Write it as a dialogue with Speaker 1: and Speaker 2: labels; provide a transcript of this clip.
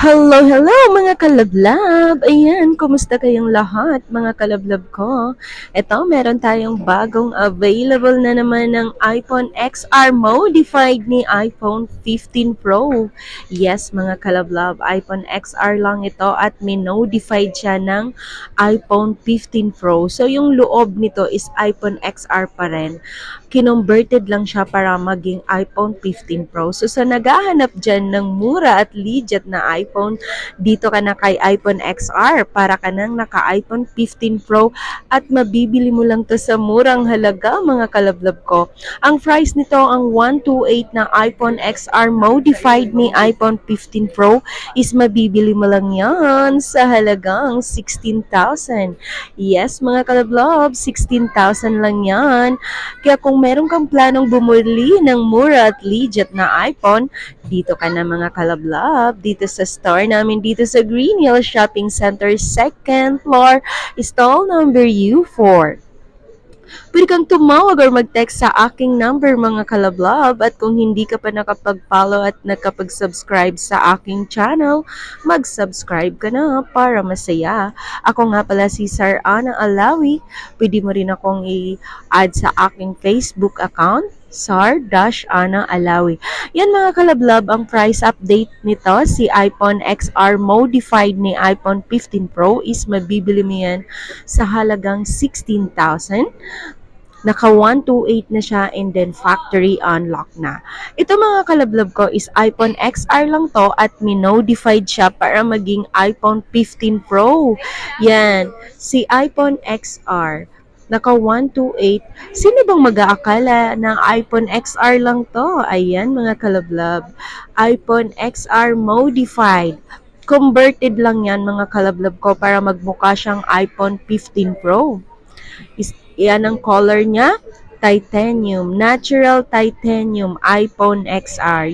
Speaker 1: Hello, hello mga kalablab! Ayan, kumusta kayong lahat mga kalablab ko? Ito, meron tayong bagong available na naman ng iPhone XR modified ni iPhone 15 Pro. Yes, mga kalablab, iPhone XR lang ito at modified siya ng iPhone 15 Pro. So, yung loob nito is iPhone XR pa rin. Kinonverted lang siya para maging iPhone 15 Pro. So, sa naghahanap dyan ng mura at legit na iPhone, dito ka na kay iPhone XR para ka nang naka-iPhone 15 Pro at mabibili mo lang to sa murang halaga mga kalablab ko. Ang price nito ang 128 na iPhone XR modified ni iPhone 15 Pro is mabibili mo lang yan sa halagang 16,000. Yes mga kalablab, 16,000 lang yan. Kaya kung meron kang planong bumili ng mura at legit na iPhone, dito ka na mga kalablab, dito sa store namin dito sa Green Hill Shopping Center, 2nd floor, stall number U4. Pwede kang tumawag or mag-text sa aking number mga kalablab at kung hindi ka pa nakapag-follow at nakapag-subscribe sa aking channel, mag-subscribe ka na para masaya. Ako nga pala si Sir Ana Alawi. Pwede mo rin akong i-add sa aking Facebook account, Sar-Ana Alawi. Yan mga kalablab, ang price update nito, si iPhone XR modified ni iPhone 15 Pro is mabibili mo yan sa halagang 16,000. Naka 128 na siya and then factory unlock na. Ito mga kalablab ko is iPhone XR lang to at minodified siya para maging iPhone 15 Pro. Yan, si iPhone XR. Naka 128. Sino bang mag-aakala ng iPhone XR lang to? Ayan mga kalablab. iPhone XR modified. Converted lang yan mga kalablab ko para magmukha siyang iPhone 15 Pro. Yan ang color niya, titanium, natural titanium, iPhone XR.